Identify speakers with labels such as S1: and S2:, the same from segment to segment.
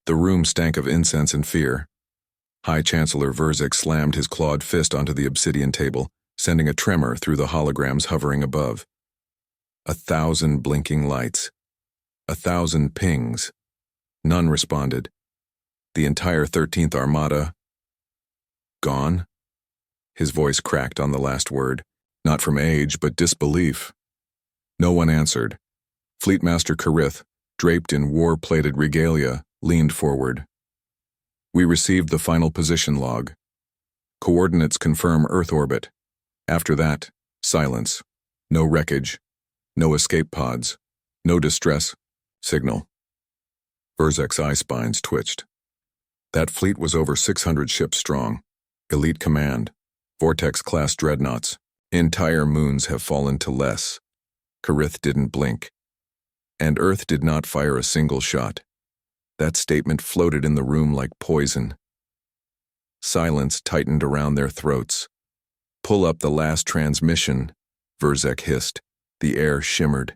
S1: The room stank of incense and fear. High Chancellor Verzek slammed his clawed fist onto the obsidian table, sending a tremor through the holograms hovering above. 1,000 blinking lights. 1,000 pings. None responded. The entire 13th Armada... gone? His voice cracked on the last word, not from age, but disbelief. No one answered. Fleetmaster Karith, draped in war-plated regalia, leaned forward. We received the final position log. Coordinates confirm Earth orbit. After that, silence. No wreckage. No escape pods. No distress signal. Verzek's eye spines twitched. That fleet was over 600 ships strong. Elite command. Vortex-class dreadnoughts. Entire moons have fallen to less. Karith didn't blink. And Earth did not fire a single shot. That statement floated in the room like poison. Silence tightened around their throats. Pull up the last transmission, Verzek hissed. The air shimmered.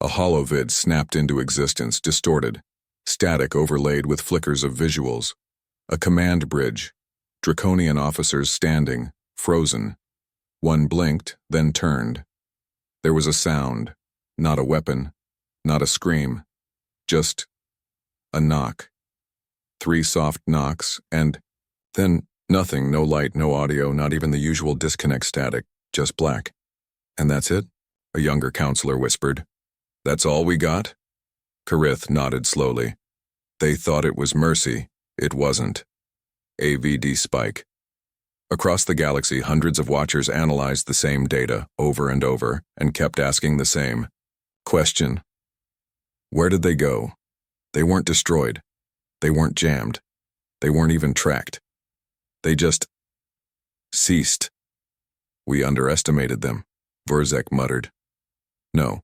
S1: A holovid snapped into existence, distorted. Static overlaid with flickers of visuals. A command bridge. Draconian officers standing, frozen. One blinked, then turned. There was a sound. Not a weapon. Not a scream. Just a knock. 3 soft knocks, and then nothing, no light, no audio, not even the usual disconnect static, just black. And that's it? A younger counselor whispered. That's all we got? Karith nodded slowly. They thought it was mercy. It wasn't. AVD spike. Across the galaxy, hundreds of watchers analyzed the same data over and over and kept asking the same question. Where did they go? They weren't destroyed. They weren't jammed. They weren't even tracked. They just ceased. We underestimated them, Verzek muttered. No,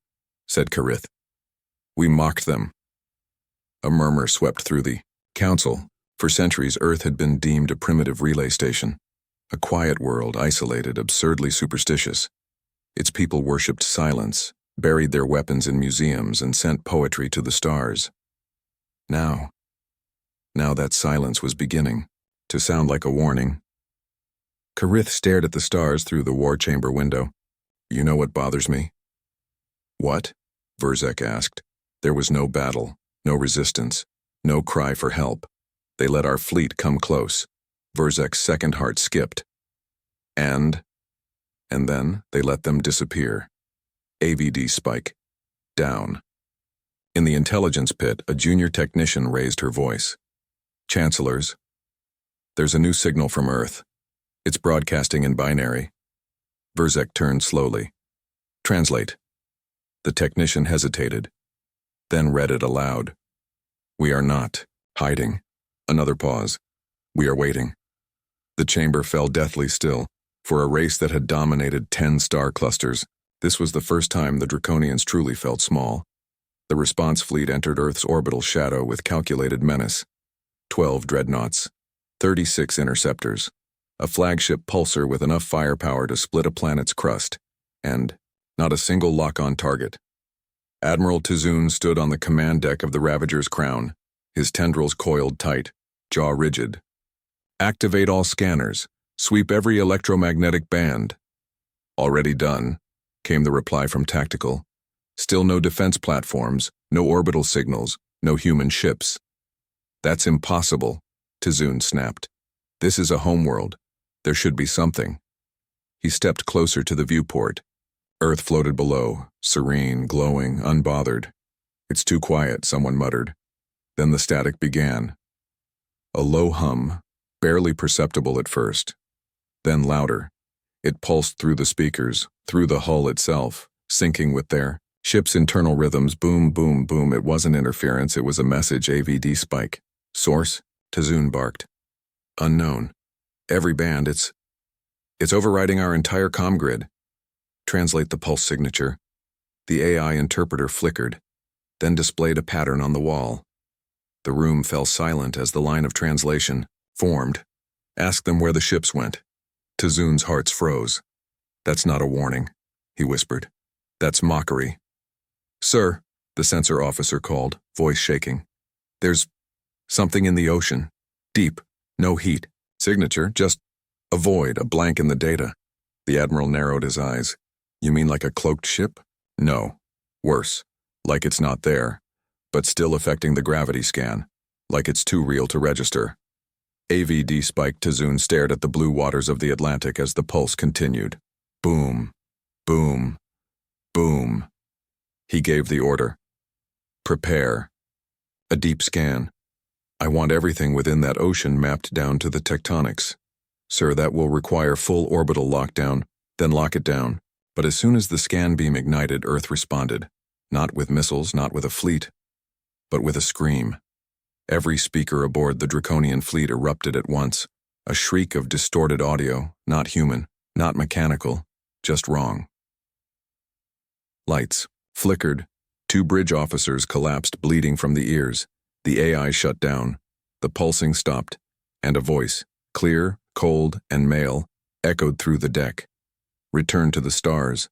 S1: said Karith. We mocked them. A murmur swept through the council. For centuries, Earth had been deemed a primitive relay station. A quiet world, isolated, absurdly superstitious. Its people worshipped silence, buried their weapons in museums, and sent poetry to the stars. Now that silence was beginning to sound like a warning. Karith stared at the stars through the war chamber window. You know what bothers me? What? Verzek asked. There was no battle, no resistance, no cry for help. They let our fleet come close. Verzek's second heart skipped. And then they let them disappear. AVD spike. Down. In the intelligence pit, a junior technician raised her voice. Chancellors, there's a new signal from Earth. It's broadcasting in binary. Verzek turned slowly. Translate. The technician hesitated, then read it aloud. We are not hiding. Another pause. We are waiting. The chamber fell deathly still. For a race that had dominated 10 star clusters, this was the first time the Draconians truly felt small. The response fleet entered Earth's orbital shadow with calculated menace. 12 dreadnoughts, 36 interceptors, a flagship pulsar with enough firepower to split a planet's crust, and not a single lock-on target. Admiral Tizoon stood on the command deck of the Ravager's crown, his tendrils coiled tight, jaw rigid. Activate all scanners. Sweep every electromagnetic band. Already done, came the reply from Tactical. Still no defense platforms, no orbital signals, no human ships. That's impossible, Tizoon snapped. This is a homeworld. There should be something. He stepped closer to the viewport. Earth floated below, serene, glowing, unbothered. It's too quiet, someone muttered. Then the static began. A low hum, barely perceptible at first. Then louder. It pulsed through the speakers, through the hull itself, syncing with their ship's internal rhythms. Boom, boom, boom. It wasn't interference, it was a message. AVD spike. Source? Tizoon barked. Unknown. Every band, it's overriding our entire comm grid. Translate the pulse signature. The AI interpreter flickered, then displayed a pattern on the wall. The room fell silent as the line of translation formed. Ask them where the ships went. Tizoon's hearts froze. That's not a warning, he whispered. That's mockery. Sir, the sensor officer called, voice shaking. There's Something in the ocean. Deep. No heat. Signature. Just a void, a blank in the data. The Admiral narrowed his eyes. You mean like a cloaked ship? No. Worse. Like it's not there, but still affecting the gravity scan. Like it's too real to register. AVD Spike Tazun stared at the blue waters of the Atlantic as the pulse continued. Boom. Boom. Boom. He gave the order. Prepare. A deep scan. I want everything within that ocean mapped down to the tectonics. Sir, that will require full orbital lockdown, then lock it down. But as soon as the scan beam ignited, Earth responded. Not with missiles, not with a fleet, but with a scream. Every speaker aboard the Draconian fleet erupted at once, a shriek of distorted audio, not human, not mechanical, just wrong. Lights flickered. 2 bridge officers collapsed, bleeding from the ears. The AI shut down. The pulsing stopped, and a voice, clear, cold, and male, echoed through the deck. Return to the stars,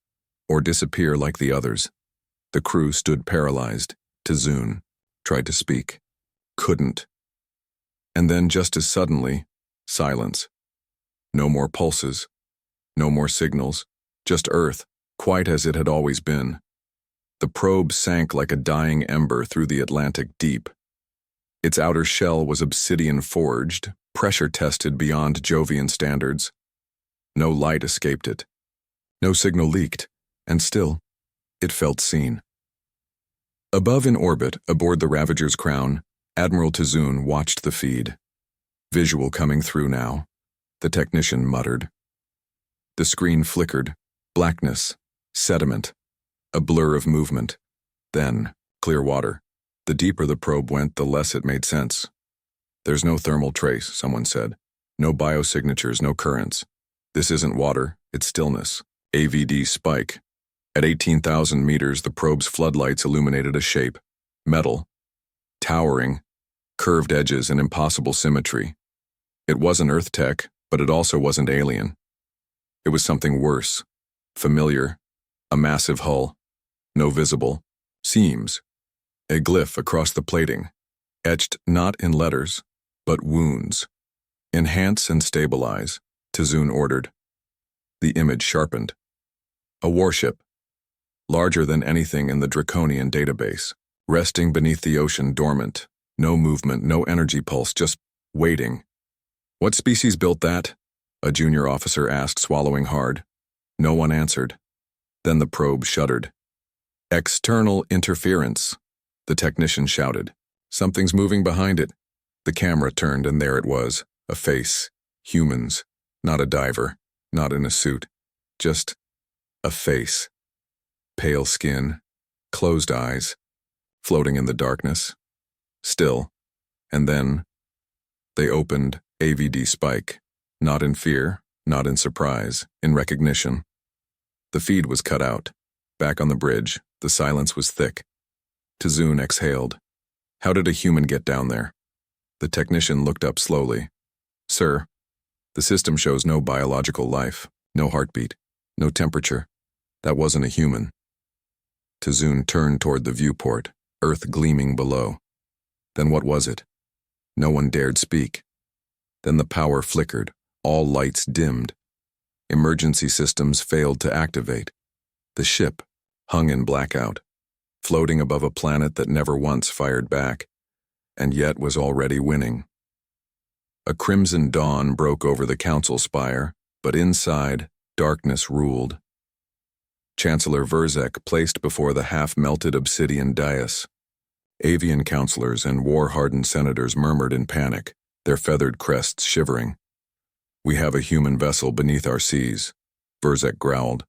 S1: or disappear like the others. The crew stood paralyzed. Tazun tried to speak. Couldn't. And then just as suddenly, silence. No more pulses. No more signals. Just Earth, quite as it had always been. The probe sank like a dying ember through the Atlantic deep. Its outer shell was obsidian forged, pressure tested beyond Jovian standards. No light escaped it. No signal leaked, and still, it felt seen. Above in orbit, aboard the Ravager's crown, Admiral Tazun watched the feed. Visual coming through now. The technician muttered. The screen flickered. Blackness. Sediment. A blur of movement. Then, clear water. The deeper the probe went, the less it made sense. There's no thermal trace, someone said. No biosignatures, no currents. This isn't water, it's stillness. AVD Spike. At 18,000 meters, the probe's floodlights illuminated a shape. Metal. Towering. Curved edges and impossible symmetry. It wasn't Earth tech, but it also wasn't alien. It was something worse. Familiar. A massive hull. No visible. Seams. A glyph across the plating. Etched not in letters, but wounds. Enhance and stabilize, Tazun ordered. The image sharpened. A warship. Larger than anything in the Draconian database. Resting beneath the ocean, dormant. No movement, no energy pulse, just waiting. What species built that? A junior officer asked, swallowing hard. No one answered. Then the probe shuddered. External interference, the technician shouted. Something's moving behind it. The camera turned, and there it was, a face. Humans, not a diver, not in a suit. Just a face. Pale skin, closed eyes, floating in the darkness. Still, and then, they opened AVD Spike, not in fear, not in surprise, in recognition. The feed was cut out. Back on the bridge, the silence was thick. Tazun exhaled. How did a human get down there? The technician looked up slowly. Sir, the system shows no biological life, no heartbeat, no temperature. That wasn't a human. Tazun turned toward the viewport, Earth gleaming below. Then what was it? No one dared speak. Then the power flickered, all lights dimmed. Emergency systems failed to activate. The ship hung in blackout, floating above a planet that never once fired back, and yet was already winning. A crimson dawn broke over the council spire, but inside, darkness ruled. Chancellor Verzek placed before the half-melted obsidian dais. Avian counselors and war-hardened senators murmured in panic, their feathered crests shivering. We have a human vessel beneath our seas, Verzek growled.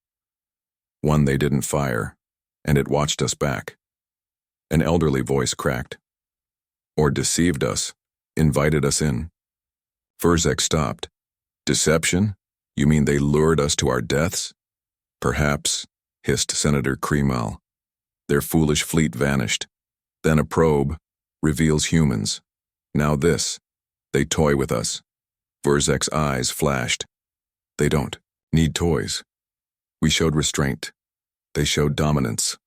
S1: One they didn't fire, and it watched us back. An elderly voice cracked. Or deceived us, invited us in. Verzek stopped. Deception? You mean they lured us to our deaths? Perhaps, hissed Senator Krylos. Their foolish fleet vanished. Then a probe reveals humans. Now this. They toy with us. Verzek's eyes flashed. They don't need toys. We showed restraint. They showed dominance.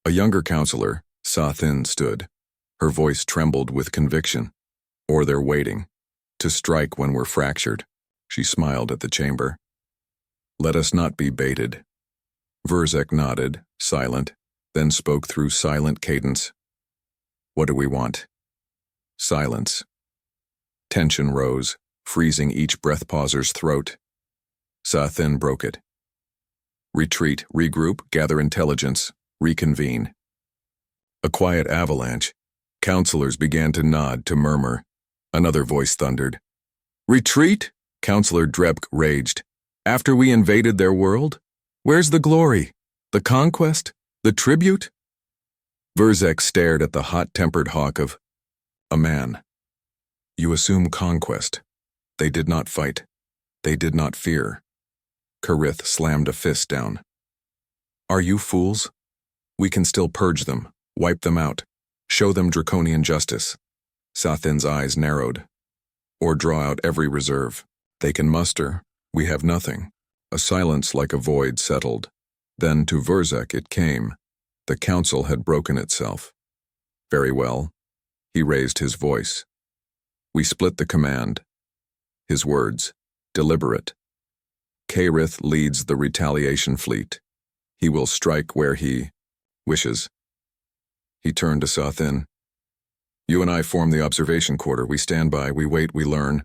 S1: A younger counselor, Sa Thin, stood. Her voice trembled with conviction. Or they're waiting to strike when we're fractured. She smiled at the chamber. Let us not be baited. Verzek nodded, silent, then spoke through silent cadence. What do we want? Silence. Tension rose, freezing each breath pauser's throat. Sa-Thin broke it. Retreat, regroup, gather intelligence, reconvene. A quiet avalanche. Counselors began to nod, to murmur. Another voice thundered. Retreat? Counselor Drebk raged. After we invaded their world? Where's the glory? The conquest? The tribute? Verzek stared at the hot-tempered hawk of a man. You assume conquest. They did not fight. They did not fear. Karith slammed a fist down. Are you fools? We can still purge them, wipe them out, show them draconian justice. Sa-Thin's eyes narrowed. Or draw out every reserve. They can muster. We have nothing. A silence like a void settled. Then to Verzek it came. The council had broken itself. Very well. He raised his voice. We split the command. His words, deliberate. Karith leads the retaliation fleet. He will strike where he wishes. He turned to Sa-Thin. You and I form the observation quarter. We stand by, we wait, we learn.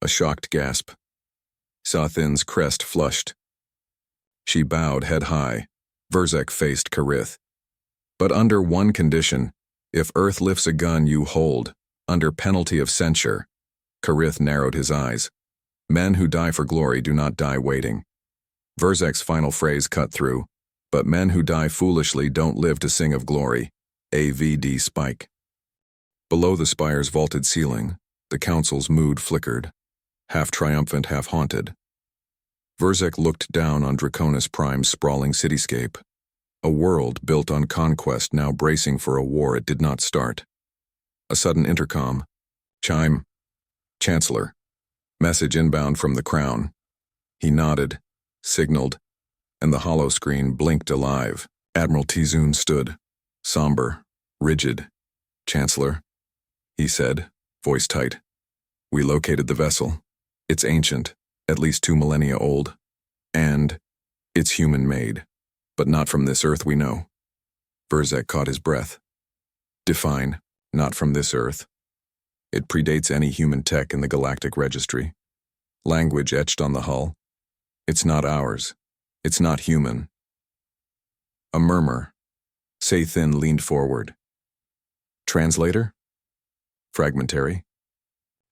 S1: A shocked gasp. Sa-Thin's crest flushed. She bowed head high. Verzek faced Karith. But under one condition, if Earth lifts a gun you hold, under penalty of censure. Karith narrowed his eyes. Men who die for glory do not die waiting. Verzek's final phrase cut through. But men who die foolishly don't live to sing of glory. AVD Spike. Below the spire's vaulted ceiling, the council's mood flickered, half triumphant, half haunted. Verzek looked down on Draconis Prime's sprawling cityscape, a world built on conquest now bracing for a war it did not start. A sudden intercom. Chime. Chancellor. Message inbound from the Crown. He nodded, signaled, and the hollow screen blinked alive. Admiral Tizun stood, somber, rigid. Chancellor, he said, voice tight. We located the vessel. It's ancient, at least 2 millennia old. And it's human-made, but not from this Earth we know. Verzek caught his breath. Define, not from this Earth. It predates any human tech in the Galactic Registry. Language etched on the hull. It's not ours. It's not human. A murmur. Sa-Thin leaned forward. Translator? Fragmentary.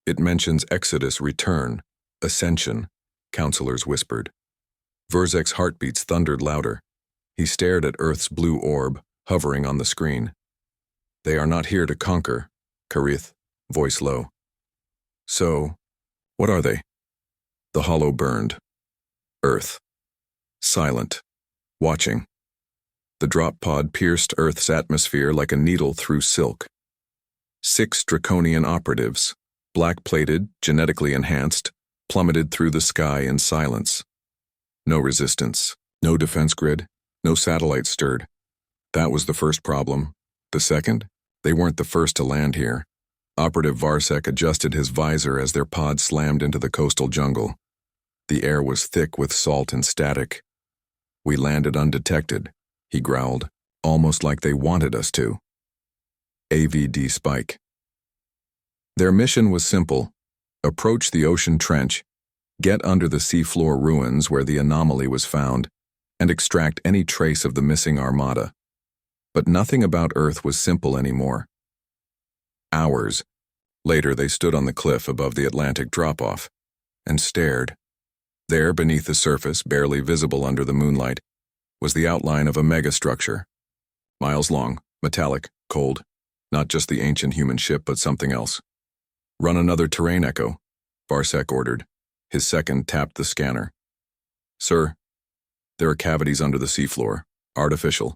S1: It mentions Exodus, return, ascension, counselors whispered. Verzek's heartbeats thundered louder. He stared at Earth's blue orb, hovering on the screen. They are not here to conquer, Karith, voice low. So, what are they? The hollow burned. Earth. Silent. Watching. The drop pod pierced Earth's atmosphere like a needle through silk. 6 Draconian operatives, black-plated, genetically enhanced, plummeted through the sky in silence. No resistance, no defense grid, no satellites stirred. That was the first problem. The second? They weren't the first to land here. Operative Varsek adjusted his visor as their pod slammed into the coastal jungle. The air was thick with salt and static. We landed undetected, he growled, almost like they wanted us to. AVD Spike. Their mission was simple. Approach the ocean trench, get under the seafloor ruins where the anomaly was found, and extract any trace of the missing Armada. But nothing about Earth was simple anymore. Hours later, they stood on the cliff above the Atlantic drop-off and stared. There, beneath the surface, barely visible under the moonlight, was the outline of a megastructure. Miles long, metallic, cold. Not just the ancient human ship, but something else. Run another terrain echo, Varsek ordered. His second tapped the scanner. Sir, there are cavities under the seafloor, artificial.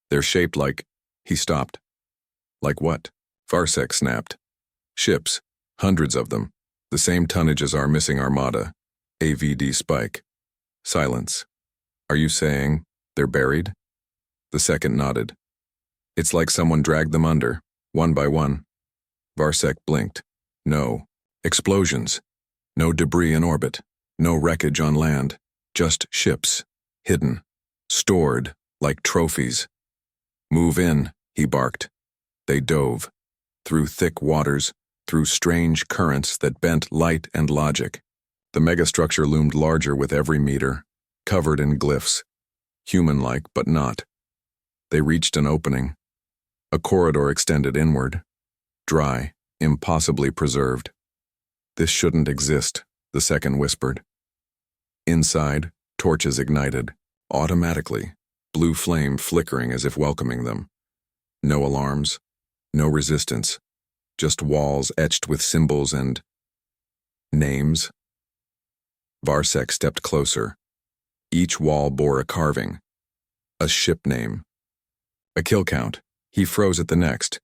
S1: They're shaped like... He stopped. Like what? Varsek snapped. Ships, hundreds of them, the same tonnage as our missing Armada. AVD Spike. Silence. Are you saying they're buried? The second nodded. It's like someone dragged them under, one by one. Varsek blinked. No explosions. No debris in orbit. No wreckage on land. Just ships. Hidden. Stored, like trophies. "Move in," he barked. They dove. Through thick waters, through strange currents that bent light and logic. The megastructure loomed larger with every meter, covered in glyphs. Human-like, but not. They reached an opening. A corridor extended inward. Dry, impossibly preserved. "This shouldn't exist," the second whispered. Inside, torches ignited, automatically, blue flame flickering as if welcoming them. No alarms, no resistance, just walls etched with symbols and names. Varsek stepped closer. Each wall bore a carving, a ship name, a kill count. He froze at the next.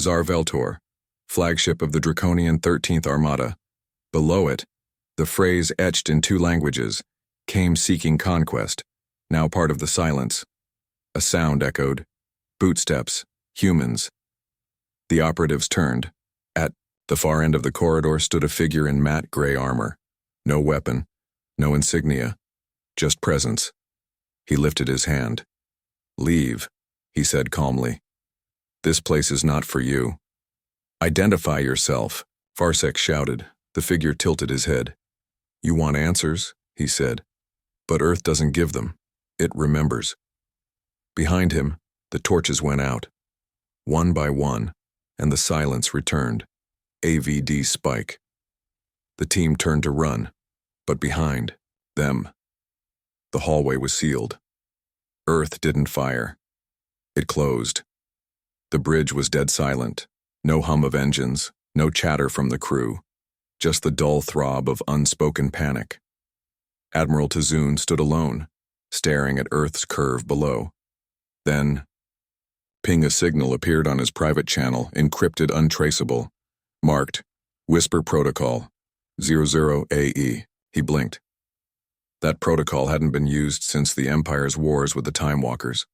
S1: Zarveltor, flagship of the Draconian 13th Armada. Below it, the phrase etched in 2 languages, "Came seeking conquest," now part of the silence. A sound echoed. Bootsteps, humans. The operatives turned. At the far end of the corridor stood a figure in matte gray armor. No weapon, no insignia, just presence. He lifted his hand. "Leave," he said calmly. "This place is not for you." "Identify yourself," Varsek shouted. The figure tilted his head. "You want answers," he said. "But Earth doesn't give them. It remembers." Behind him, the torches went out. One by one, and the silence returned. AVD spike. The team turned to run, but behind them, the hallway was sealed. Earth didn't fire. It closed. The bridge was dead silent. No hum of engines, no chatter from the crew. Just the dull throb of unspoken panic. Admiral Tazun stood alone, staring at Earth's curve below. Then, ping, a signal appeared on his private channel, encrypted, untraceable, marked, "Whisper Protocol, 00AE. He blinked. That protocol hadn't been used since the Empire's wars with the Time Walkers.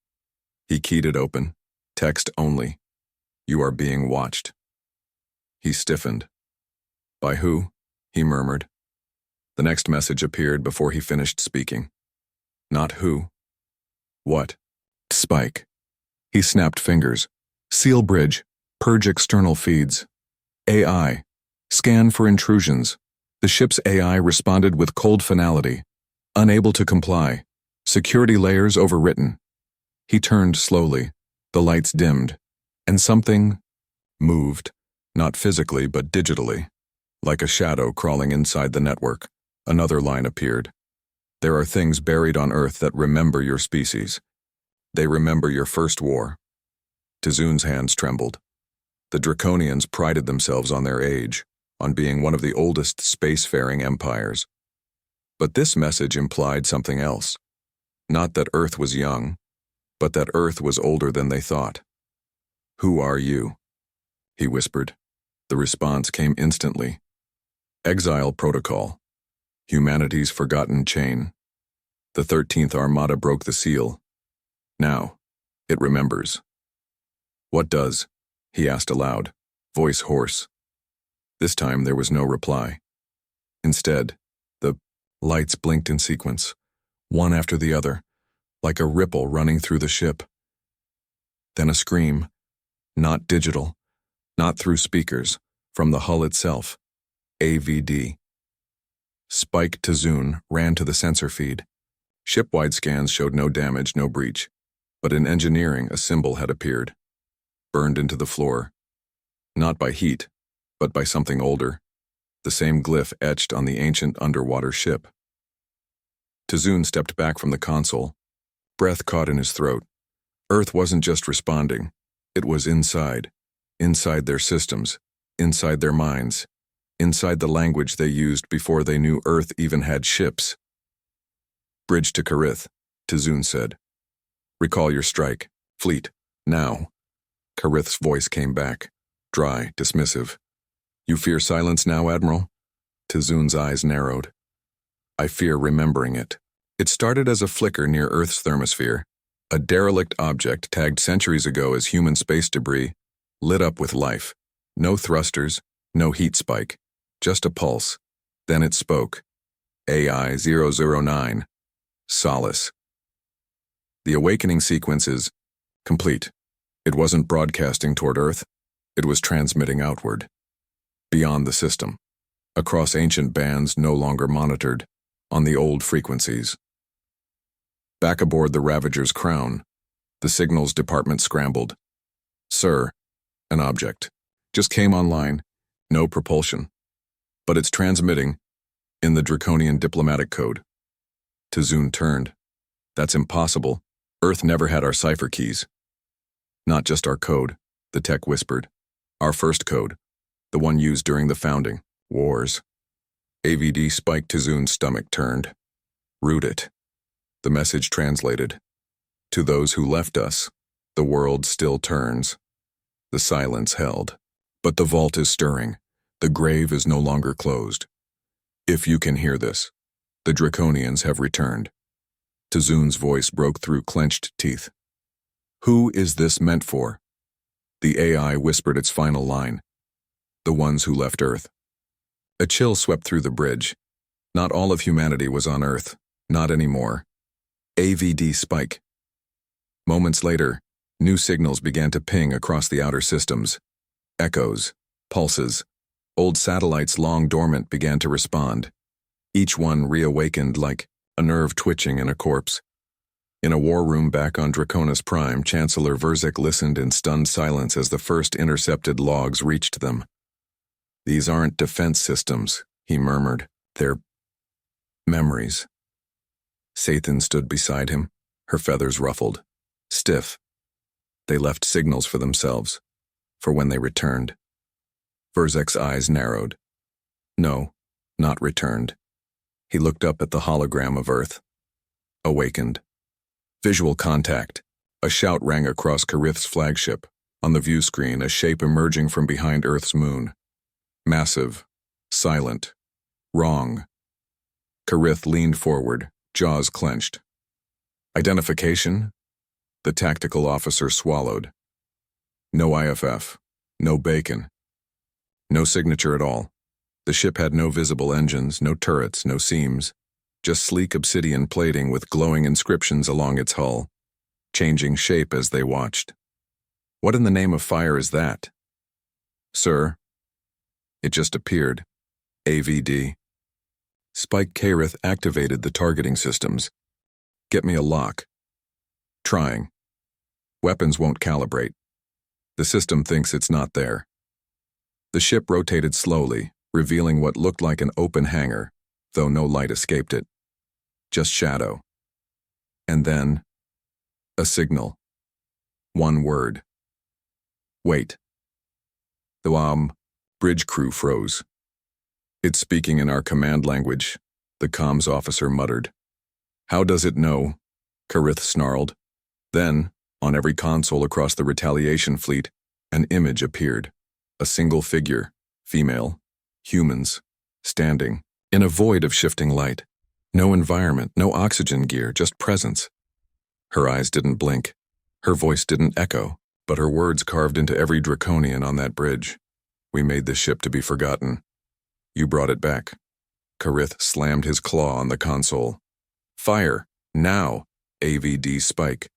S1: He keyed it open, text only. "You are being watched." He stiffened. "By who?" he murmured. The next message appeared before he finished speaking. Not who. What? Spike. He snapped fingers. "Seal bridge. Purge external feeds. AI. Scan for intrusions." The ship's AI responded with cold finality. Unable to comply. Security layers overwritten. He turned slowly. The lights dimmed. And something moved. Not physically, but digitally. Like a shadow crawling inside the network. Another line appeared. "There are things buried on Earth that remember your species. They remember your first war." Tazun's hands trembled. The Draconians prided themselves on their age, on being one of the oldest spacefaring empires. But this message implied something else. Not that Earth was young, but that Earth was older than they thought. "Who are you?" he whispered. The response came instantly. "Exile Protocol. Humanity's forgotten chain. The 13th Armada broke the seal. Now, it remembers." "What does?" he asked aloud, voice hoarse. This time there was no reply. Instead, the lights blinked in sequence, one after the other, like a ripple running through the ship. Then a scream, not digital, not through speakers, from the hull itself. AVD. Spike Tazun ran to the sensor feed. Ship-wide scans showed no damage, no breach. But in engineering, a symbol had appeared. Burned into the floor. Not by heat, but by something older. The same glyph etched on the ancient underwater ship. Tazun stepped back from the console. Breath caught in his throat. Earth wasn't just responding. It was inside. Inside their systems. Inside their minds. Inside the language they used before they knew Earth even had ships. "Bridge to Karith," Tazun said. "Recall your strike. Fleet. Now." Karith's voice came back, dry, dismissive. "You fear silence now, Admiral?" Tazun's eyes narrowed. "I fear remembering it. It started as a flicker near Earth's thermosphere, a derelict object tagged centuries ago as human space debris, lit up with life. No thrusters, No heat spike, just a pulse. Then it spoke. AI 009. Solace. The awakening sequence is complete. It wasn't broadcasting toward Earth. It was transmitting outward. Beyond the system. Across ancient bands no longer monitored. On the old frequencies. Back aboard the Ravager's crown, the signals department scrambled. Sir, an object. Just came online. No propulsion. But it's transmitting in the Draconian diplomatic code. Tazun turned. That's impossible. Earth never had our cipher keys. Not just our code, the tech whispered. Our first code, the one used during the founding wars. AVD spiked. Tazun's stomach turned. Root it. The message translated. To those who left us, the world still turns. The silence held. But the vault is stirring. The grave is no longer closed. If you can hear this, the Draconians have returned. Tazun's voice broke through clenched teeth. Who is this meant for? The AI whispered its final line. The ones who left Earth. A chill swept through the bridge. Not all of humanity was on Earth. Not anymore. AVD spike. Moments later, new signals began to ping across the outer systems. Echoes, pulses. Old satellites long dormant began to respond. Each one reawakened like a nerve twitching in a corpse. In a war room back on Draconis Prime, Chancellor Verzek listened in stunned silence as the first intercepted logs reached them. These aren't defense systems, he murmured. They're memories. Sathan stood beside him, her feathers ruffled, stiff. They left signals for themselves, for when they returned. Verzek's eyes narrowed. No, not returned. He looked up at the hologram of Earth. Awakened. Visual contact. A shout rang across Karith's flagship. On the view screen, a shape emerging from behind Earth's moon. Massive. Silent. Wrong. Karith leaned forward, jaws clenched. Identification? The tactical officer swallowed. No IFF. No bacon. No signature at all. The ship had no visible engines, no turrets, no seams. Just sleek obsidian plating with glowing inscriptions along its hull, changing shape as they watched. What in the name of fire is that? Sir? It just appeared. AVD. Spike Karith activated the targeting systems. Get me a lock. Trying. Weapons won't calibrate. The system thinks it's not there. The ship rotated slowly, revealing what looked like an open hangar, though no light escaped it. Just shadow. And then, a signal. One word. Wait. The bridge crew froze. It's speaking in our command language, the comms officer muttered. How does it know? Karith snarled. Then, on every console across the retaliation fleet, an image appeared. A single figure, female, humans, standing, in a void of shifting light. No environment, no oxygen gear, just presence. Her eyes didn't blink. Her voice didn't echo, but her words carved into every Draconian on that bridge. We made this ship to be forgotten. You brought it back. Karith slammed his claw on the console. Fire, now! AVD spike.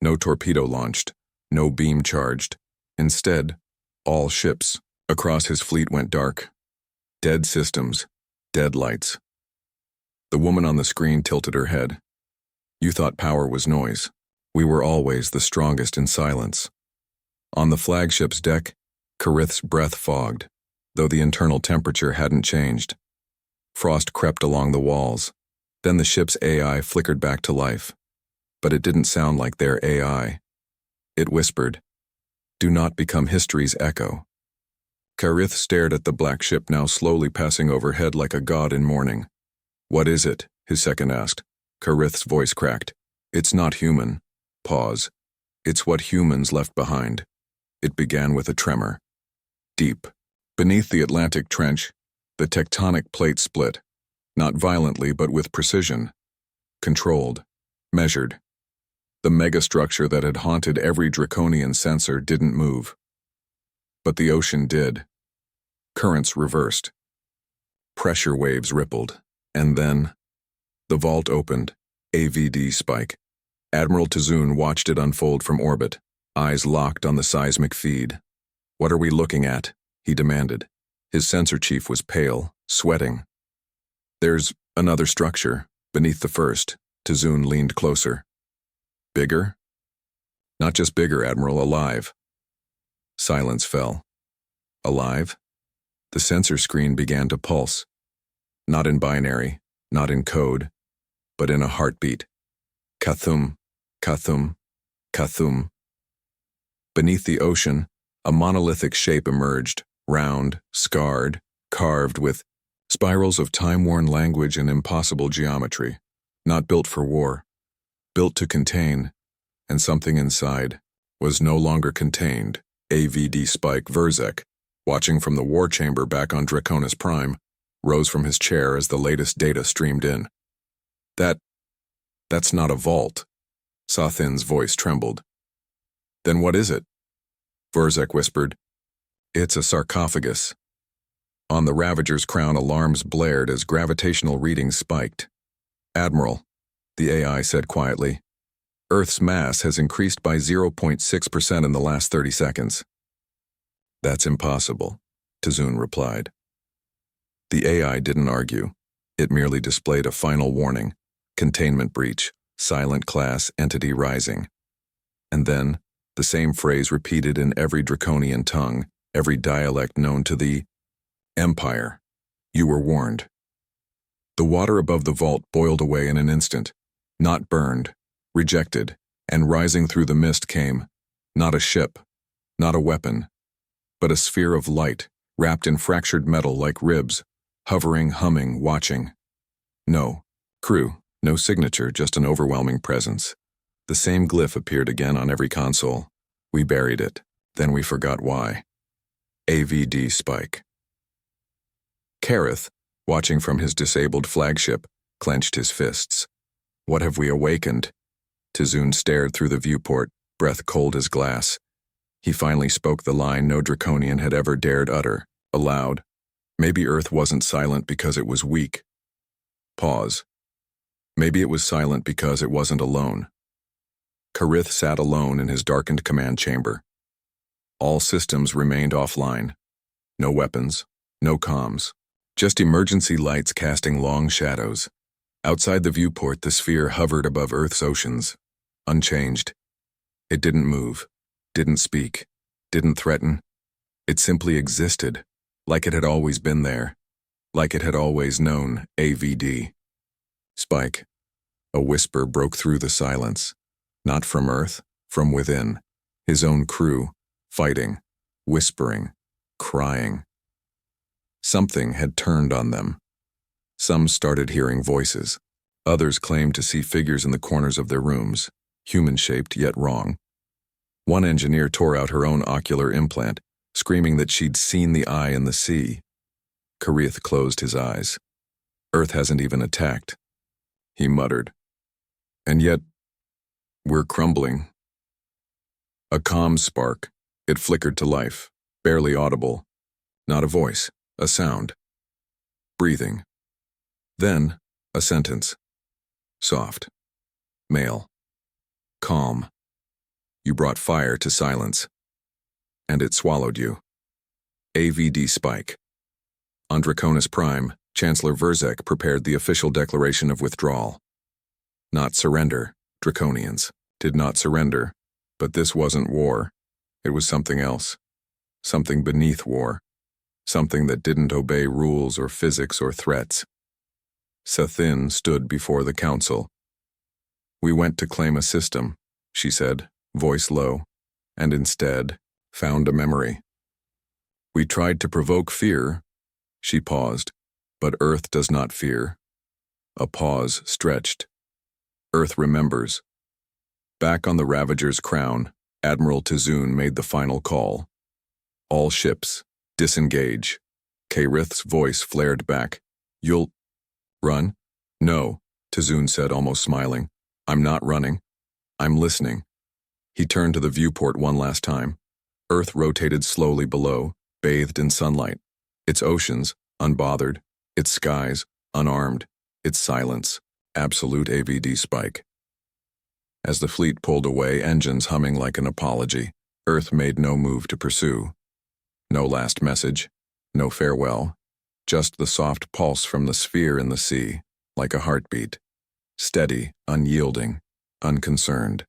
S1: No torpedo launched, no beam charged. Instead, all ships across his fleet went dark. Dead systems, dead lights. The woman on the screen tilted her head. You thought power was noise. We were always the strongest in silence. On the flagship's deck, Karith's breath fogged, though the internal temperature hadn't changed. Frost crept along the walls. Then the ship's AI flickered back to life. But it didn't sound like their AI. It whispered, "Do not become history's echo." Karith stared at the black ship now slowly passing overhead like a god in mourning. What is it? His second asked. Karith's voice cracked. It's not human. Pause. It's what humans left behind. It began with a tremor. Deep. Beneath the Atlantic trench, the tectonic plate split. Not violently, but with precision. Controlled. Measured. The megastructure that had haunted every Draconian sensor didn't move. But the ocean did. Currents reversed. Pressure waves rippled. And then, the vault opened. AVD spike. Admiral Tazun watched it unfold from orbit, eyes locked on the seismic feed. "What are we looking at?" he demanded. His sensor chief was pale, sweating. "There's another structure, beneath the first." Tazun leaned closer. "Bigger?" "Not just bigger, Admiral, alive." Silence fell. Alive? The sensor screen began to pulse. Not in binary, not in code, but in a heartbeat. Kathum, Kathum, Kathum. Beneath the ocean, a monolithic shape emerged, round, scarred, carved with spirals of time-worn language and impossible geometry. Not built for war, built to contain, and something inside was no longer contained. AVD Spike Verzek, watching from the war chamber back on Draconis Prime, rose from his chair as the latest data streamed in. That's not a vault." Sathin's voice trembled. "Then what is it?" Verzek whispered. "It's a sarcophagus." On the Ravager's crown, alarms blared as gravitational readings spiked. "Admiral," the AI said quietly, "Earth's mass has increased by 0.6% in the last 30 seconds. "That's impossible," Tazun replied. The AI didn't argue. It merely displayed a final warning: containment breach, silent class entity rising. And then, the same phrase repeated in every Draconian tongue, every dialect known to the Empire. "You were warned." The water above the vault boiled away in an instant, not burned, rejected, and rising through the mist came, not a ship, not a weapon, but a sphere of light, wrapped in fractured metal like ribs, hovering, humming, watching. No crew, no signature, just an overwhelming presence. The same glyph appeared again on every console. We buried it, then we forgot why. AVD Spike. Kareth, watching from his disabled flagship, clenched his fists. "What have we awakened?" Tazun stared through the viewport, breath cold as glass. He finally spoke the line no Draconian had ever dared utter, aloud. Maybe Earth wasn't silent because it was weak. Pause. Maybe it was silent because it wasn't alone. Kareth sat alone in his darkened command chamber. All systems remained offline. No weapons, no comms, just emergency lights casting long shadows. Outside the viewport, the sphere hovered above Earth's oceans, unchanged. It didn't move, didn't speak, didn't threaten. It simply existed, like it had always been there, like it had always known AVD. Spike. A whisper broke through the silence. Not from Earth, from within. His own crew, fighting, whispering, crying. Something had turned on them. Some started hearing voices. Others claimed to see figures in the corners of their rooms, human-shaped yet wrong. One engineer tore out her own ocular implant, screaming that she'd seen the eye in the sea. Kareth closed his eyes. "Earth hasn't even attacked," he muttered. "And yet, we're crumbling." A calm spark. It flickered to life, barely audible. Not a voice, a sound. Breathing. Then, a sentence. Soft. Male. Calm. "You brought fire to silence. And it swallowed you." AVD Spike. On Draconis Prime, Chancellor Verzek prepared the official declaration of withdrawal. Not surrender. Draconians did not surrender, but this wasn't war. It was something else. Something beneath war. Something that didn't obey rules or physics or threats. Sathin stood before the council. "We went to claim a system," she said, voice low, "and instead found a memory. We tried to provoke fear." She paused. "But Earth does not fear." A pause stretched. "Earth remembers." Back on the Ravager's crown, Admiral Tazun made the final call. "All ships, disengage." Kareth's voice flared back. "You'll run?" "No," Tazun said, almost smiling. "I'm not running. I'm listening." He turned to the viewport one last time. Earth rotated slowly below, bathed in sunlight. Its oceans, unbothered. Its skies, unarmed. Its silence, absolute AVD spike. As the fleet pulled away, engines humming like an apology, Earth made no move to pursue. No last message, no farewell, just the soft pulse from the sphere in the sea, like a heartbeat. Steady, unyielding, unconcerned.